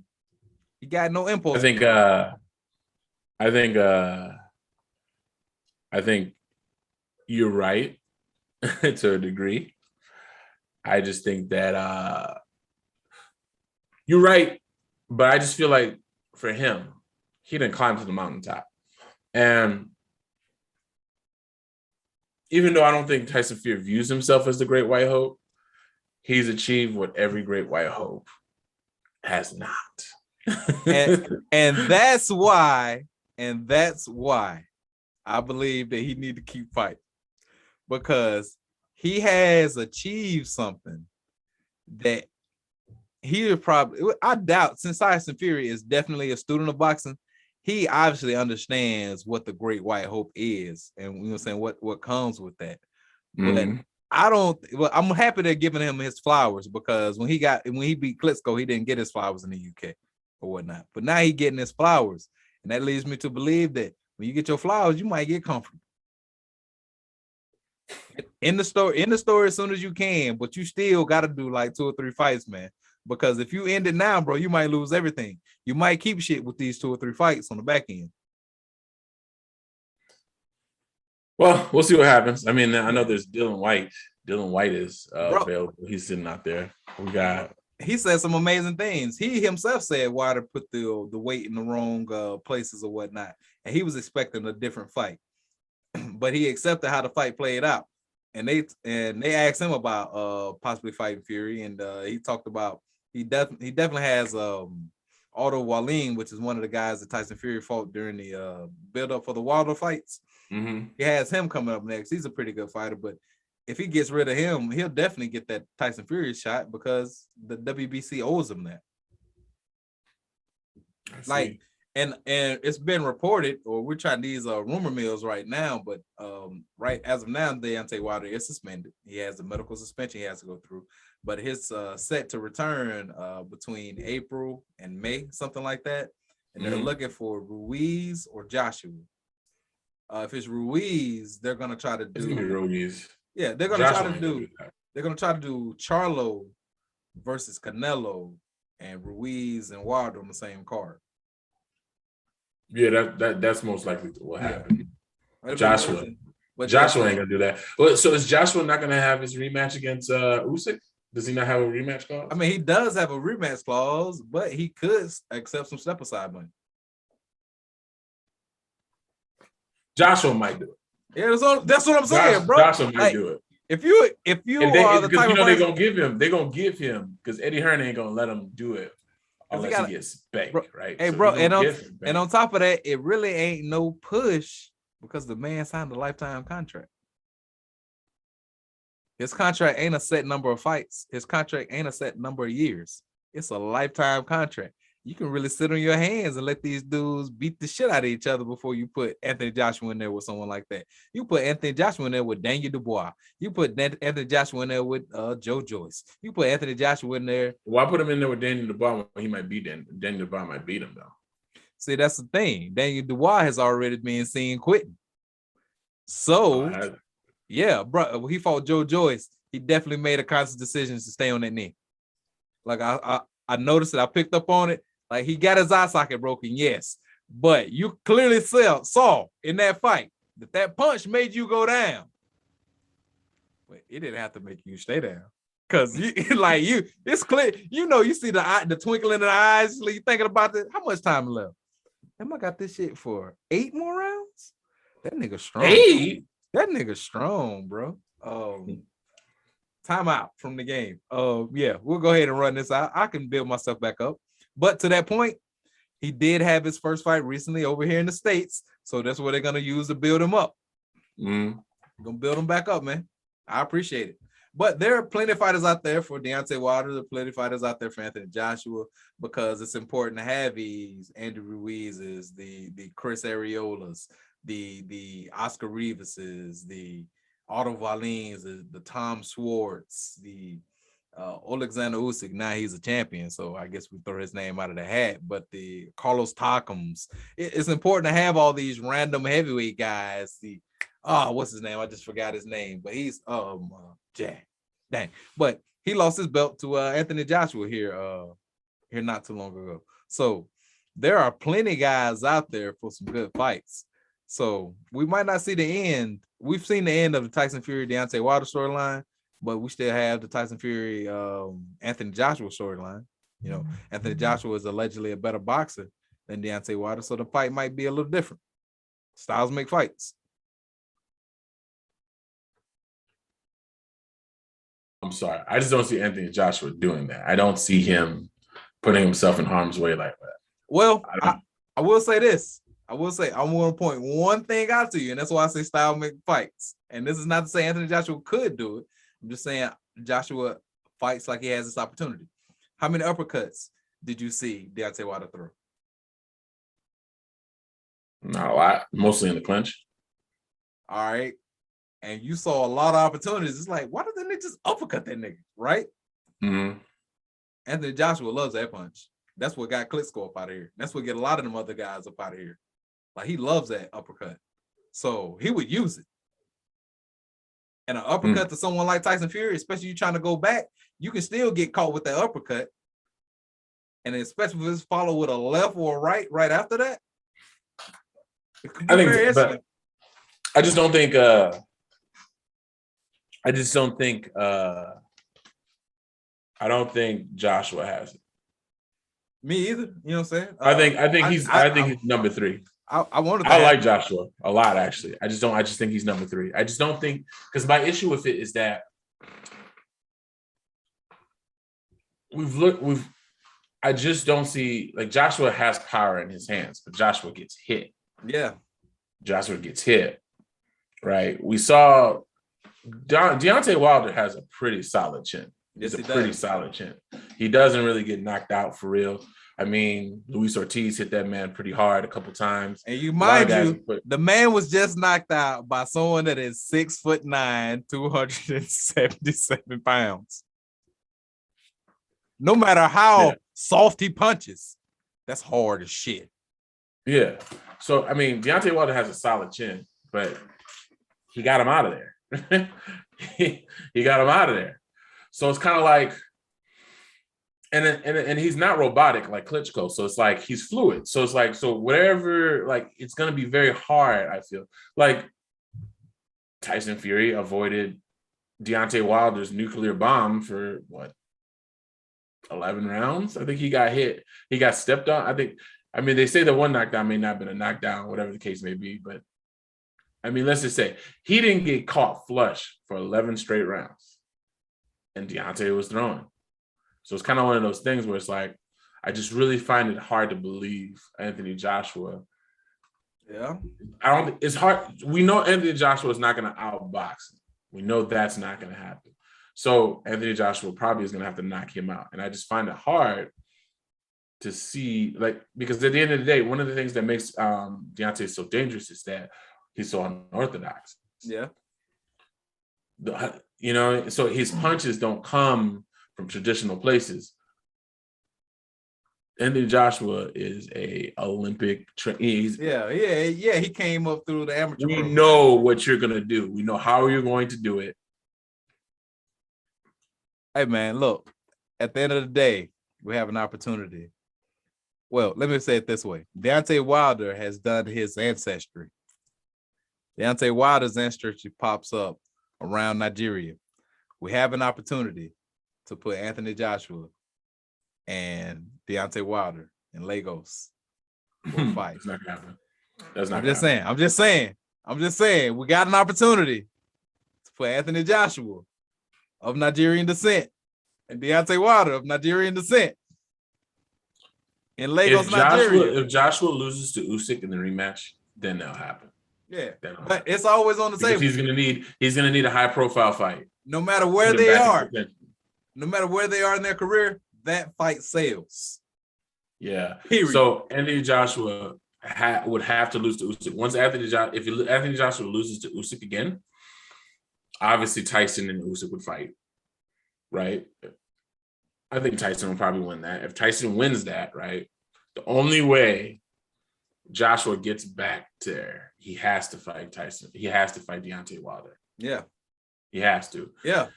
You got no impulse. I think you're right to a degree. I just think that you're right, but I just feel like for him, he didn't climb to the mountaintop. And even though I don't think Tyson Fury views himself as the great white hope, he's achieved what every great white hope has not. and that's why I believe that he need to keep fighting, because he has achieved something that he would probably, I doubt, since Tyson Fury is definitely a student of boxing, he obviously understands what the great white hope is, and you know what I'm saying, what comes with that. But I'm happy they're giving him his flowers, because when he beat Klitschko, he didn't get his flowers in the UK or whatnot. But now he getting his flowers, and that leads me to believe that when you get your flowers, you might get comfortable. In the story as soon as you can, but you still got to do like 2 or 3 fights, man. Because if you end it now, bro, you might lose everything. You might keep shit with these 2 or 3 fights on the back end. Well, we'll see what happens. I mean, I know there's Dylan White. Dylan White is available. He's sitting out there. He said some amazing things. He himself said Wilder put the weight in the wrong places or whatnot, and he was expecting a different fight, but he accepted how the fight played out. And they asked him about possibly fighting Fury, and he talked about he definitely has Otto Wallin, which is one of the guys that Tyson Fury fought during the build up for the Wilder fights. Mm-hmm. He has him coming up next. He's a pretty good fighter, but if he gets rid of him, he'll definitely get that Tyson Fury shot, because the WBC owes him that. Like, and it's been reported, or we're trying these rumor mills right now, but right as of now, Deontay Wilder is suspended. He has a medical suspension he has to go through, but his set to return between April and May, something like that. And they're looking for Ruiz or Joshua. If it's Ruiz, they're gonna try to do Ruiz. Yeah, they're gonna try to do Charlo versus Canelo and Ruiz and Wilder on the same card. Yeah, that's most likely what happened. Yeah. Joshua ain't gonna do that. Well, so is Joshua not gonna have his rematch against Usyk? Does he not have a rematch clause? I mean, he does have a rematch clause, but he could accept some step aside money. Joshua might do it. Yeah, that's what I'm saying, bro. Joshua might do it. If you are the type of they're gonna give him because Eddie Hearn ain't gonna let him do it unless he gets spanked, right? Hey, so bro, and on top of that, it really ain't no push because the man signed a lifetime contract. His contract ain't a set number of fights. His contract ain't a set number of years. It's a lifetime contract. You can really sit on your hands and let these dudes beat the shit out of each other before you put Anthony Joshua in there with someone like that. You put Anthony Joshua in there with Daniel Dubois. You put Anthony Joshua in there with Joe Joyce. You put Anthony Joshua in there. Why put him in there with Daniel Dubois when he might beat him? Daniel Dubois might beat him, though. See, that's the thing. Daniel Dubois has already been seen quitting. So, yeah, bro, when he fought Joe Joyce, he definitely made a conscious decision to stay on that knee. Like, I noticed it. I picked up on it. Like, he got his eye socket broken, yes. But you clearly saw in that fight that punch made you go down. But it didn't have to make you stay down. Because it's clear. You know, you see the twinkle in the eyes. You thinking about this. How much time left? Damn, I got this shit for 8 more rounds? That nigga strong. 8? That nigga strong, bro. Time out from the game. Yeah, we'll go ahead and run this out. I can build myself back up. But to that point, He did have his first fight recently over here in the States, so that's what they're gonna use to build him up. Gonna build him back up, man. I appreciate it. But there are plenty of fighters out there for Deontay Wilder. There are plenty of fighters out there for Anthony Joshua, because it's important to have these Andy Ruizes, the Chris Areolas, the Oscar Riveses, the Otto Wallins, the Tom Schwartz, the Alexander Usyk. Now he's a champion, so I guess we throw his name out of the hat. But the Carlos Takams. It's important to have all these random heavyweight guys. What's his name? I just forgot his name, but he's dang. But he lost his belt to Anthony Joshua here not too long ago. So there are plenty of guys out there for some good fights. So we might not see the end. We've seen the end of the Tyson Fury Deontay Wilder storyline, but we still have the Tyson Fury Anthony Joshua storyline. You know, Anthony Joshua is allegedly a better boxer than Deontay Wilder, so the fight might be a little different. Styles make fights. I'm sorry. I just don't see Anthony Joshua doing that. I don't see him putting himself in harm's way like that. Well, I will say this. I will say I'm going to point one thing out to you, and that's why I say style make fights. And this is not to say Anthony Joshua could do it. I'm just saying Joshua fights like he has this opportunity. How many uppercuts did you see Deontay Wilder throw? Not a lot. Mostly in the clinch. All right. And you saw a lot of opportunities. It's like, why did they just uppercut that nigga, right? Mm-hmm. Anthony Joshua loves that punch. That's what got Klitschko up out of here. That's what get a lot of them other guys up out of here. Like, he loves that uppercut. So he would use it. And an uppercut to someone like Tyson Fury, especially you trying to go back, you can still get caught with that uppercut. And especially if it's followed with a left or a right after that. I just don't think I don't think Joshua has it. Me either. You know what I'm saying? I think he's number 3. I like Joshua a lot, actually. I just think he's number 3. I just don't think, because my issue with it is that I just don't see, like, Joshua has power in his hands, but Joshua gets hit. Yeah. Joshua gets hit. Right. We saw Deontay Wilder has a pretty solid chin. He's a pretty solid chin. He doesn't really get knocked out for real. I mean, Luis Ortiz hit that man pretty hard a couple times. And the man was just knocked out by someone that is 6'9", 277 pounds. No matter how soft he punches, that's hard as shit. Yeah. So, I mean, Deontay Wilder has a solid chin, but he got him out of there. he got him out of there. So it's kind of like, and he's not robotic like Klitschko. So it's like he's fluid. So it's like, so whatever, like, it's going to be very hard, I feel. Like, Tyson Fury avoided Deontay Wilder's nuclear bomb for, 11 rounds? I think he got hit. He got stepped on. I mean, they say that one knockdown may not have been a knockdown, whatever the case may be. But, I mean, let's just say he didn't get caught flush for 11 straight rounds. And Deontay was throwing. So it's kind of one of those things where it's like, I just really find it hard to believe Anthony Joshua. Yeah. It's hard. We know Anthony Joshua is not going to outbox him. We know that's not going to happen. So Anthony Joshua probably is going to have to knock him out. And I just find it hard to see, like, because at the end of the day, one of the things that makes Deontay so dangerous is that he's so unorthodox. Yeah. So his punches don't come from traditional places. Anthony Joshua is a Olympic he came up through the amateur program. Know what you're going to do. We know how you're going to do it. Hey, man, look, at the end of the day, we have an opportunity. Well, let me say it this way. Deontay Wilder has done his ancestry. Deontay Wilder's ancestry pops up around Nigeria. We have an opportunity to put Anthony Joshua and Deontay Wilder in Lagos for a fight. It's not gonna happen. That's not. I'm just saying. We got an opportunity to put Anthony Joshua of Nigerian descent and Deontay Wilder of Nigerian descent in Lagos, Nigeria. If Joshua loses to Usyk in the rematch, then that'll happen. Yeah, but it's always on the table. He's gonna need a high profile fight. No matter where they are, no matter where they are in their career, that fight sells. Yeah. Period. So Anthony Joshua would have to lose to Usyk. Once Anthony Joshua loses to Usyk again, obviously Tyson and Usyk would fight, right? I think Tyson will probably win that. If Tyson wins that, right, the only way Joshua gets back there, he has to fight Tyson. He has to fight Deontay Wilder. Yeah. He has to. Yeah.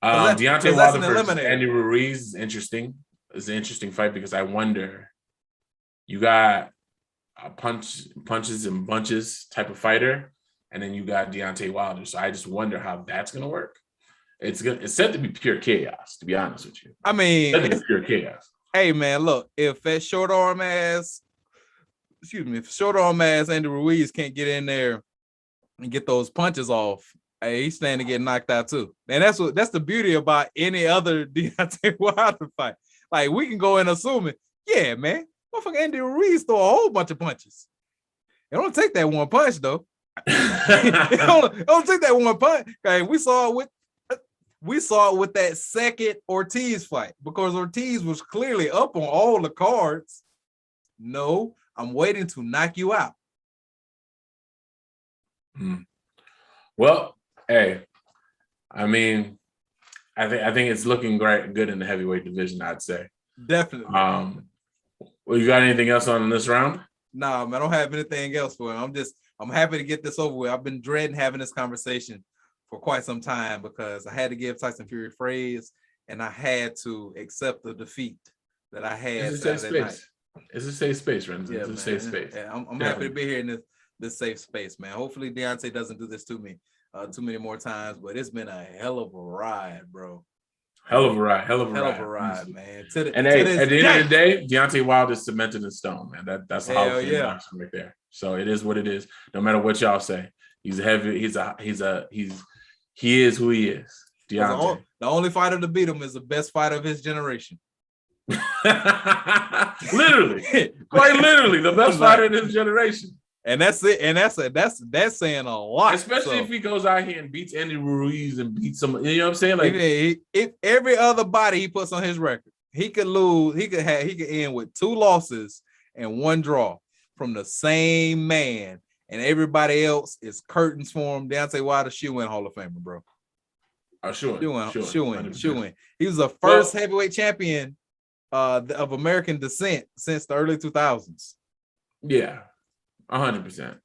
Deontay Wilder versus Andy Ruiz is interesting. It's an interesting fight because I wonder, you got a punches and bunches type of fighter, and then you got Deontay Wilder. So I just wonder how that's gonna work. It's said to be pure chaos, to be honest with you. I mean, it's pure chaos. Hey man, look, if that short arm ass Andy Ruiz can't get in there and get those punches off, hey, he's standing to get knocked out too. And that's the beauty about any other Deontay Wilder fight. Like, we can go in assuming, yeah, man, motherfucker Andy Ruiz throw a whole bunch of punches. It don't take that one punch though. it don't take that one punch. Okay, we saw it with that second Ortiz fight, because Ortiz was clearly up on all the cards. No, I'm waiting to knock you out. Well, hey, I mean, I think it's looking good in the heavyweight division, I'd say. Definitely. Well, you got anything else on this round? No, man, I don't have anything else for him. I'm happy to get this over with. I've been dreading having this conversation for quite some time because I had to give Tyson Fury praise and I had to accept the defeat that I had. It's a safe space. It's a safe space, Renzo. Yeah, it's a safe space. Yeah, I'm happy to be here in this safe space, man. Hopefully Deontay doesn't do this to me too many more times, but it's been a hell of a ride, bro. Hell of a ride, man. And hey, at the end of the day, Deontay Wilder is cemented in stone, man. That's how right there. So it is what it is. No matter what y'all say, he's heavy. He is who he is. Deontay. The only fighter to beat him is the best fighter of his generation. Literally, quite literally, the best fighter in his generation. And that's it. And that's saying a lot. Especially if he goes out here and beats Andy Ruiz and beats some, you know what I'm saying? Like, if every other body he puts on his record, he could lose. He could end with 2 losses and 1 draw from the same man, and everybody else is curtains for him. Deontay Wilder, shoe-in Hall of Famer, bro. Shoe-in. He was the first heavyweight champion of American descent since the early 2000s. Yeah. 100%.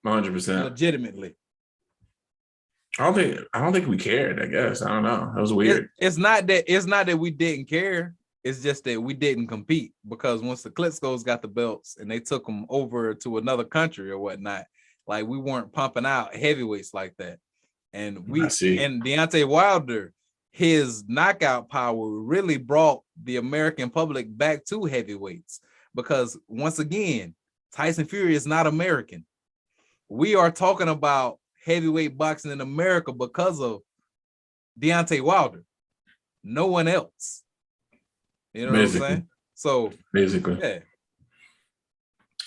Legitimately. I don't think we cared, I guess. I don't know. That was weird. It's not that we didn't care. It's just that we didn't compete, because once the Klitschko's got the belts and they took them over to another country or whatnot, like, we weren't pumping out heavyweights like that. And and Deontay Wilder, his knockout power really brought the American public back to heavyweights, because once again, Tyson Fury is not American. We are talking about heavyweight boxing in America because of Deontay Wilder. No one else. You know what I'm saying? So basically. Yeah.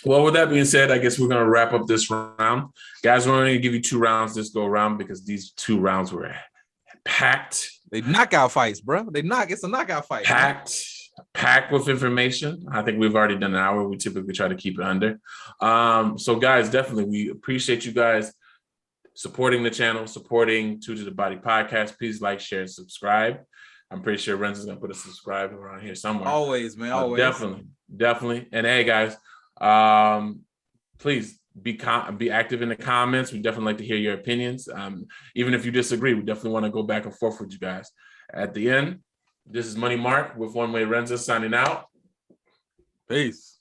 Well, with that being said, I guess we're going to wrap up this round. Guys, we're only going to give you 2 rounds this go around because these 2 rounds were packed. They knockout fights, bro. It's a knockout fight. Packed with information. I think we've already done an hour. We typically try to keep it under. So guys, definitely, we appreciate you guys supporting the channel, supporting Two to the Body podcast. Please like, share, and subscribe. I'm pretty sure Renzo's going to put a subscribe around here somewhere. Always, man. Always. Definitely. And hey, guys, please be active in the comments. We definitely like to hear your opinions. Even if you disagree, we definitely want to go back and forth with you guys. At the end, this is Money Mark with One Way Renzo signing out. Peace.